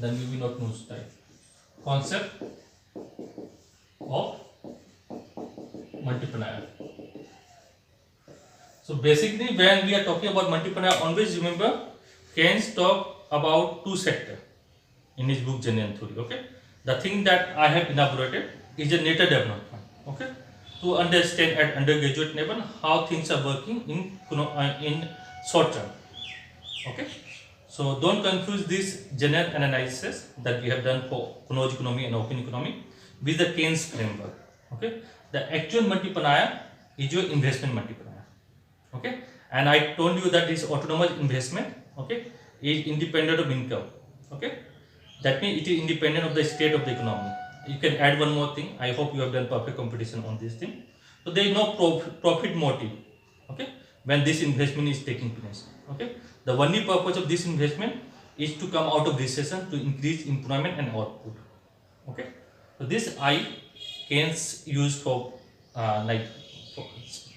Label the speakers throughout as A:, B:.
A: then we will not know type. Concept of multiplier. So basically, when we are talking about multiplier, always remember Keynes talk about two sectors in his book General Theory. Okay, the thing that I have elaborated is a nature development. Okay, to understand at undergraduate level how things are working in short term. Okay, so don't confuse this general analysis that we have done for chronology economy and open economy with the Keynes framework. Okay, the actual multiplier is your investment multiplier. Okay, and I told you that this autonomous investment, okay, is independent of income. Okay, that means it is independent of the state of the economy. You can add one more thing. I hope you have done perfect competition on this thing. So there is no profit motive. Okay, when this investment is taking place. Okay, the only purpose of this investment is to come out of recession to increase employment and output. Okay, so this I Keynes use for like for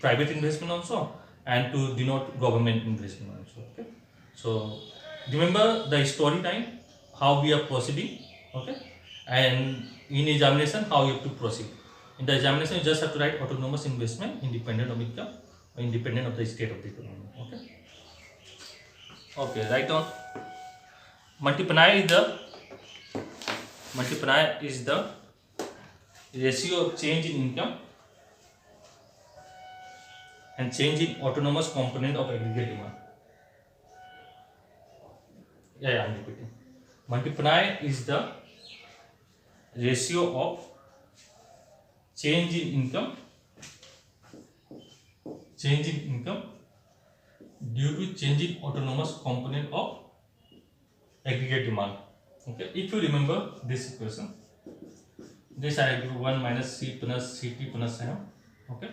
A: private investment also, and to denote government investment also. Okay, so remember the story time how we are proceeding. Okay, and in examination how you have to proceed. In the examination you just have to write autonomous investment independent of income or independent of the state of the economy. Okay, okay, write down. Multiplier is the ratio of change in income and change in autonomous component of aggregate demand. Yeah, I'm repeating. Multiplier is the ratio of change in income due to change in autonomous component of aggregate demand. Okay, if you remember this equation, this I have given 1 minus C plus Ct plus M. Okay,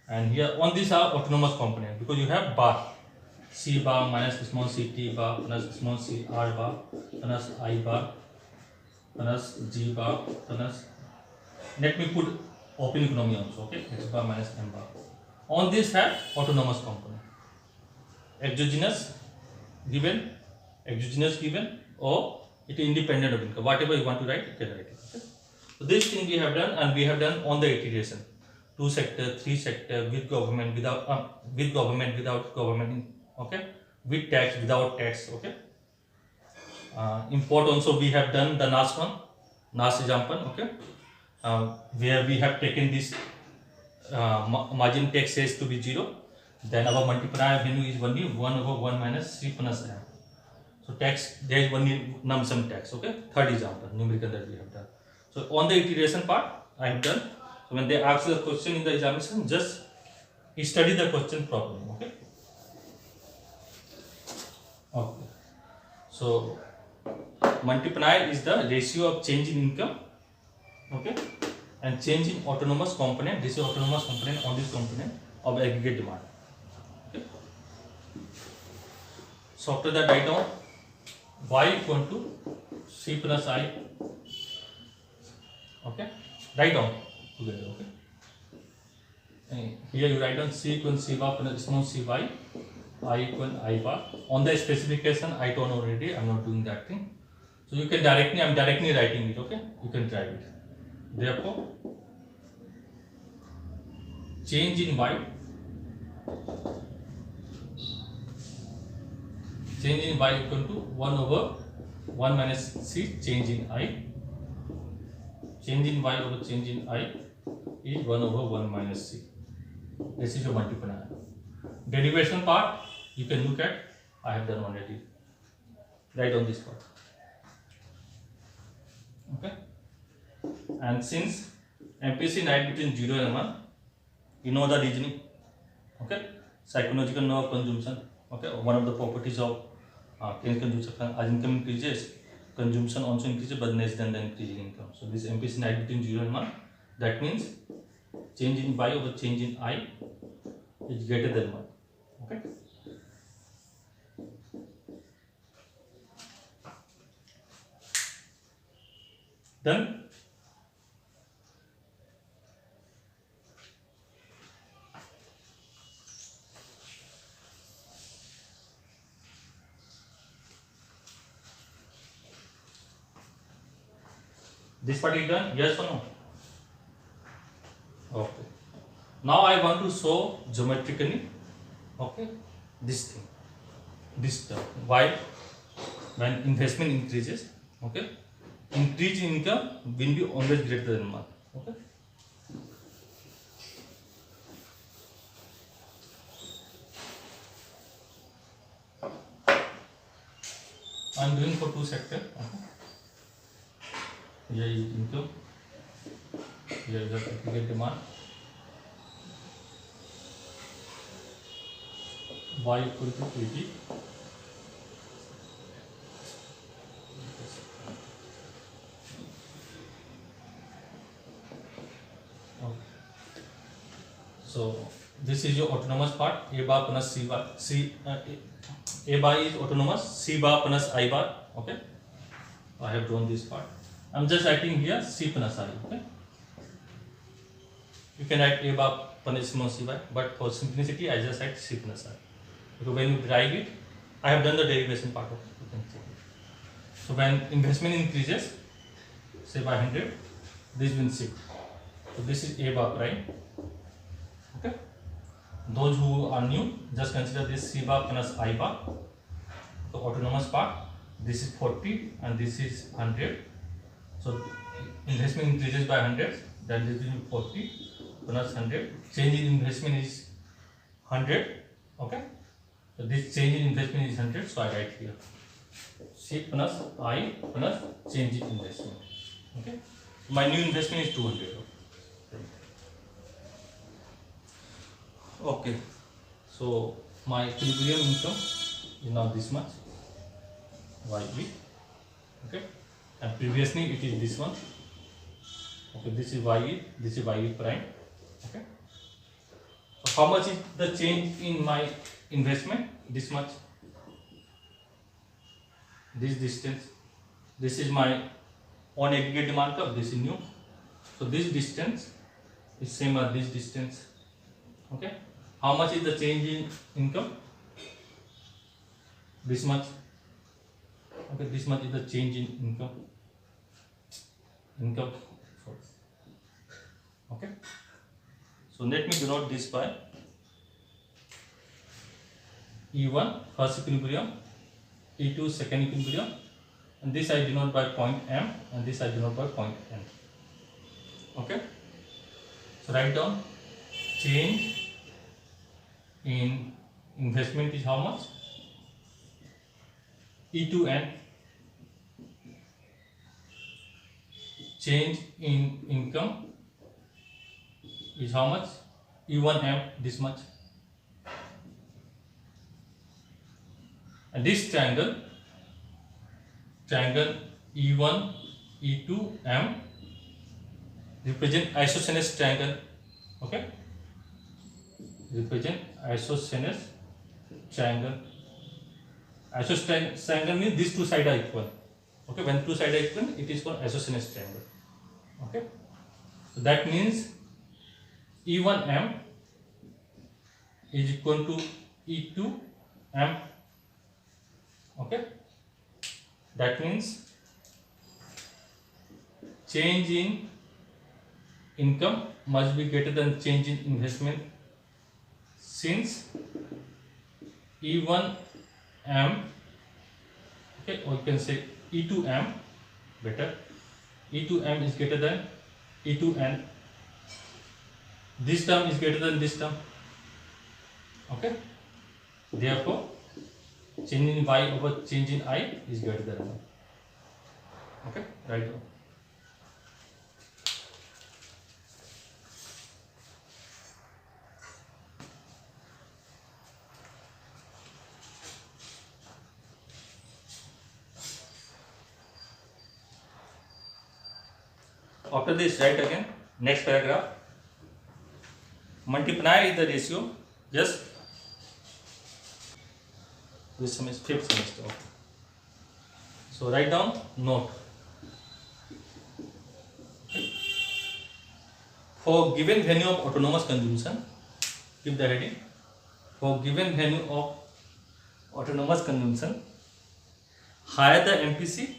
A: and here on this are autonomous component because you have bar C bar minus small ct bar plus small c r bar plus I bar plus G bar plus, let me put open economy also. Okay, X bar minus M bar. On this have autonomous component. Exogenous given, or it is independent of income. Whatever you want to write, you can write it. Okay? So this thing we have done, and we have done on the iteration. 2 sector, 3 sector, with government, without government. Okay, with tax, without tax. Okay. Import also we have done the NAS example. Okay, where we have taken this margin tax says to be 0. Then our multiplier value is only 1 over 1 minus C plus M. So tax, there is only lump sum tax. Okay, third example numerical that we have done. So on the iteration part I have done. So when they ask the question in the examination, just study the question properly. Okay. Okay. So multiplier is the ratio of change in income. Okay, and change in autonomous component. This is autonomous component on this component of aggregate demand. Okay. So after that, write down y equal to C plus I. Okay, write down together. Okay, and here you write down C equal C bar plus small c y, I equal I bar. On the specification I told already, I'm not doing that thing. So you can directly, I'm directly writing it. Okay, you can try it. Therefore, change in y equal to 1 over 1 minus c change in I. Change in y over change in I is 1 over 1 minus c. This is your multiplier. Derivation part you can look at, I have done already. Write on this part. Okay, and since MPC lies between 0 and 1, you know the reasoning. Okay, psychological law of consumption. Okay, one of the properties of Keynes consumption, as income increases, consumption also increases but less than the increasing income. So this MPC lies between 0 and 1. That means change in y over change in I is greater than 1. Okay. Done. This part is done, yes or no? Okay. Now I want to show geometrically, okay, this thing, this term. Why? When investment increases, okay, increase in income will be always greater than 1. Okay. I am doing for two sectors. Okay. Here is income. Here is the typical demand. Y equal to 80. So this is your autonomous part, A bar plus C bar. A bar is autonomous, C bar plus I bar. Okay. I have drawn this part. I'm just writing here C plus I. Okay. You can write A bar plus C bar, but for simplicity, I just write C plus I. Because when you derive it, I have done the derivation part of it. You can check it. So when investment increases, say by 100, this will shift. So this is A bar prime. Okay. Those who are new, just consider this C bar plus I bar. The autonomous part, this is 40 and this is 100. So investment increases by 100, then this will be 40 plus 100. Change in investment is 100. Okay. So this change in investment is 100. So I write here C plus I plus change in investment. Okay. My new investment is 200. Okay, so my equilibrium income is now this much, YB, okay, and previously it is this one, okay, this is YE, this is YE prime, okay. So how much is the change in my investment? This much, this distance, this is my on aggregate demand curve, this is new, so this distance is same as this distance, okay. How much is the change in income? This much. Okay, this much is the change in income. Okay. So let me denote this by E1 first equilibrium, E2 second equilibrium, and this I denote by point M, and this I denote by point N. Okay. So write down change in investment is how much? E2N. Change in income is how much? E1M, this much. And this triangle E1, E2, M represent isosceles triangle. Okay. Represent isosceles triangle. Isosceles triangle means these two sides are equal. Okay, when two sides are equal, it is called isosceles triangle. Okay, so that means E1M is equal to E2M. Okay, that means change in income must be greater than change in investment, since E1M, okay, or you can say E2M, better, E2M is greater than E2N. This term is greater than this term. Okay, therefore change in Y over change in I is greater than 1. Okay, right now. After this, write again next paragraph. Multiply the ratio. Yes. This semester, 5th semester. Okay. So write down note. For given value of autonomous consumption, keep the heading. For given value of autonomous consumption, higher the MPC,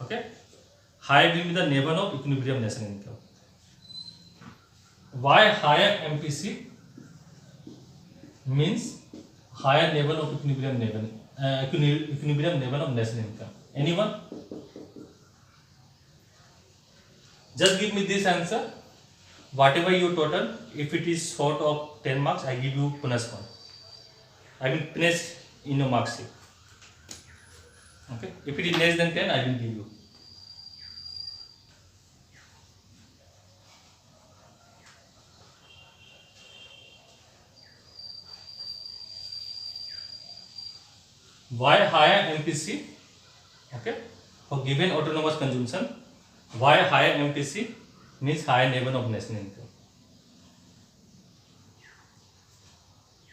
A: okay, higher will be the level of equilibrium national income. Why higher MPC means higher level of equilibrium level of national income? Anyone? Just give me this answer. Whatever you total, if it is short of 10 marks, I give you bonus 1. I will finish in your mark sheet. Okay. If it is less than 10, I will give you. Why higher MPC? Okay. For given autonomous consumption, why higher MPC means higher level of national income.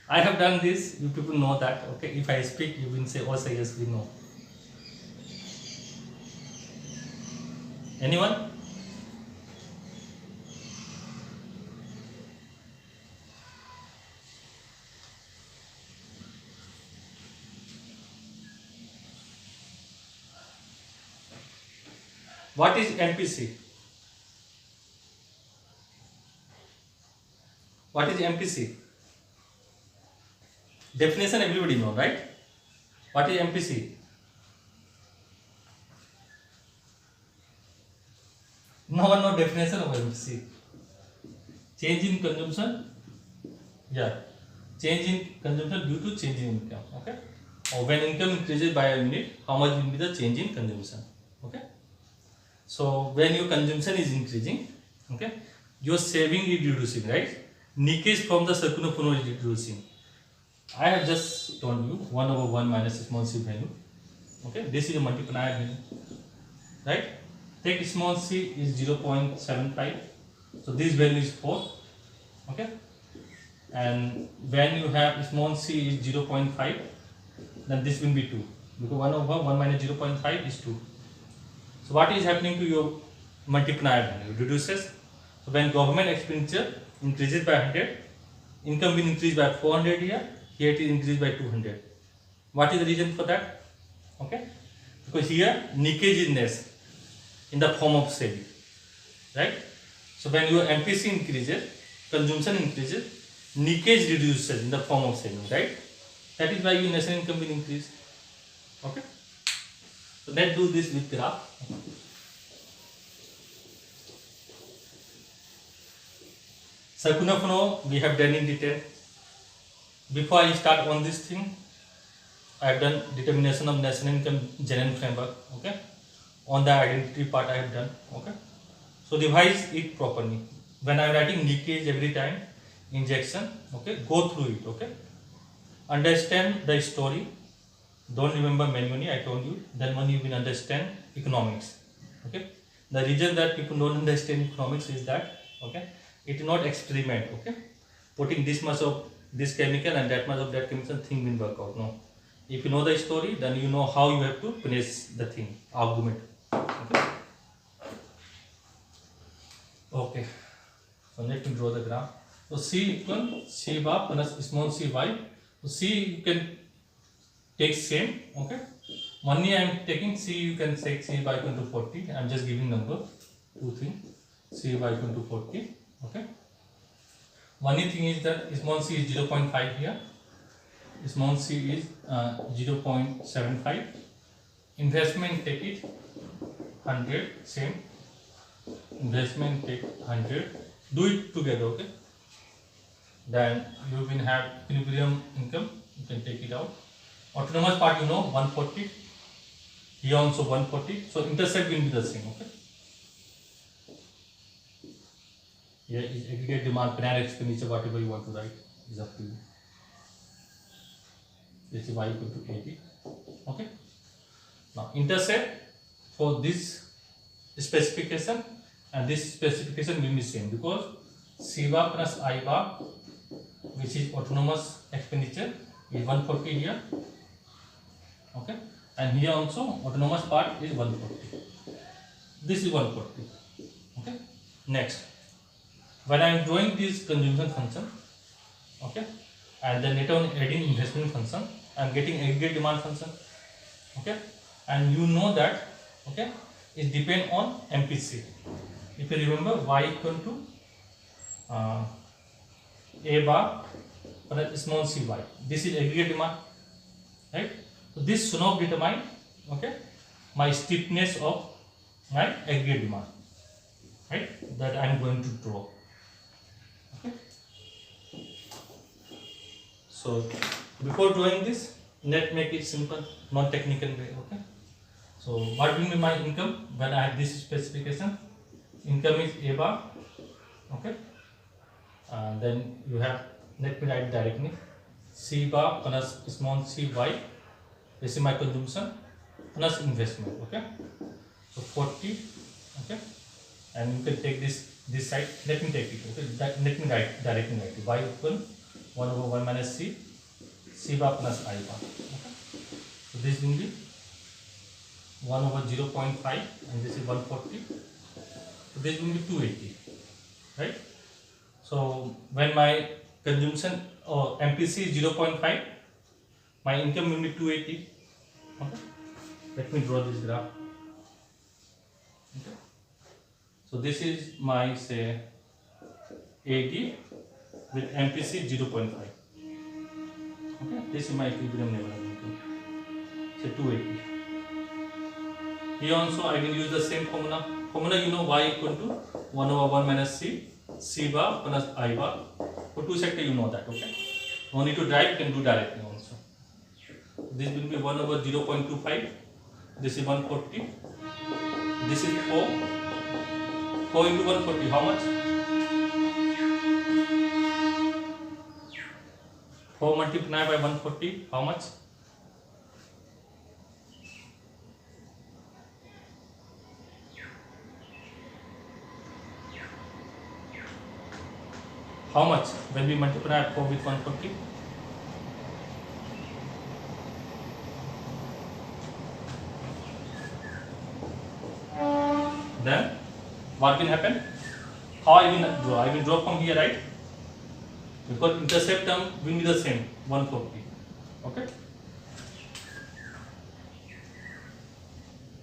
A: I have done this. You people know that. Okay. If I speak, you will say, "Oh, say yes, we know." Anyone? What is MPC? What is MPC? Definition everybody know, right? What is MPC? No one know definition of MPC. Change in consumption. Yeah. Change in consumption due to change in income. Okay. Or when income increases by a unit, how much will be the change in consumption? Okay. So when your consumption is increasing, okay, your saving is reducing, right? Leakage from the circular flow is reducing. I have just told you 1/1 minus small c value. Okay, this is a multiplier value, right? Take small c is 0.75, so this value is 4. Okay, and when you have small c is 0.5, then this will be 2, because 1/1 minus 0.5 is 2. So what is happening to your multiplier value? It reduces. So when government expenditure increases by 100, income will increase by 400 here. Here it is increased by 200. What is the reason for that? Okay, because here leakage is less in the form of saving, right? So when your MPC increases, consumption increases, leakage reduces in the form of saving, right? That is why your national income will increase. Okay. So let's do this with graph. Circular flow we have done in detail. Before I start on this thing, I have done determination of national income general framework. Okay, on the identity part I have done. Okay, so revise it properly. When I am writing leakage every time, injection. Okay, go through it. Okay, understand the story. Don't remember manually, I told you. Then when you will understand economics. Okay, the reason that people don't understand economics is that, okay, it is not experiment. Okay, putting this much of this chemical and that much of that chemical, thing will work out. No, if you know the story, then you know how you have to finish the thing, argument. Okay, okay. So let me draw the graph. So C equal C bar plus small c y. So C you can take same. Okay, only I am taking C, you can take C by equal to 40. I am just giving number 2 thing, C by equal to 40. Okay, only thing is that small c is 0.5 here, small c is 0.75. investment take it 100, same investment take 100, do it together. Okay, then you will have equilibrium income, you can take it out. Autonomous part you know 140, here also 140, so intercept will be the same. Okay, here is aggregate demand, plan expenditure, whatever you want to write is up to you. This is y equal to 80. Okay, now intercept for this specification and this specification will be same, because C bar plus I bar, which is autonomous expenditure, is 140 here. Okay, and here also autonomous part is 140. This is 140. Okay, next, when I am drawing this consumption function, okay, and then later on adding investment function, I am getting aggregate demand function. Okay, and you know that, okay, is depend on MPC. If you remember, y equal to A bar plus small cy. This is aggregate demand, right? So this should not determine, okay, my stiffness of my aggregate demand, right, that I am going to draw. Okay. So before drawing this, let's make it simple, non-technical way. Okay. So what will be my income when I have this specification? Income is A bar. Okay. Then you have, let me write directly, C bar plus small cy. This is my consumption plus investment. Okay. So 40. Okay. And you can take this side. Let me take it. Okay. Let me write directly write it. Y equal 1 over 1 minus C bar plus I bar. Okay. So this will be 1 over 0.5 and this is 140. So this will be 280, right? So when my consumption or MPC is 0.5, my income will be 280. Okay. Let me draw this graph. Okay. So this is my, say, AD with MPC 0.5. Okay. This is my equilibrium level of income. Say 280. Here also I will use the same formula. Formula, you know, y equal to 1 over 1 minus C bar plus I bar. For two sector you know that, okay. No need to drive, you can do directly also. This will be 1 over 0.25. This is 140. This is 4. 4 into 140, how much? 4 multiplied by 140, how much? How much when we multiply 4 with 140? Then what will happen? How I will draw? I will draw from here, right? Because intercept term will be the same, 140. Okay.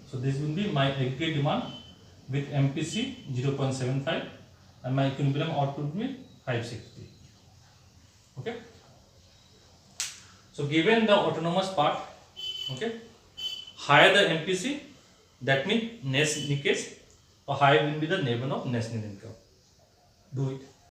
A: So this will be my aggregate demand with MPC 0.75 and my equilibrium output will be 560. Okay. So given the autonomous part, okay, higher the MPC, that means net leakage, or higher will be the level of national income. Do it.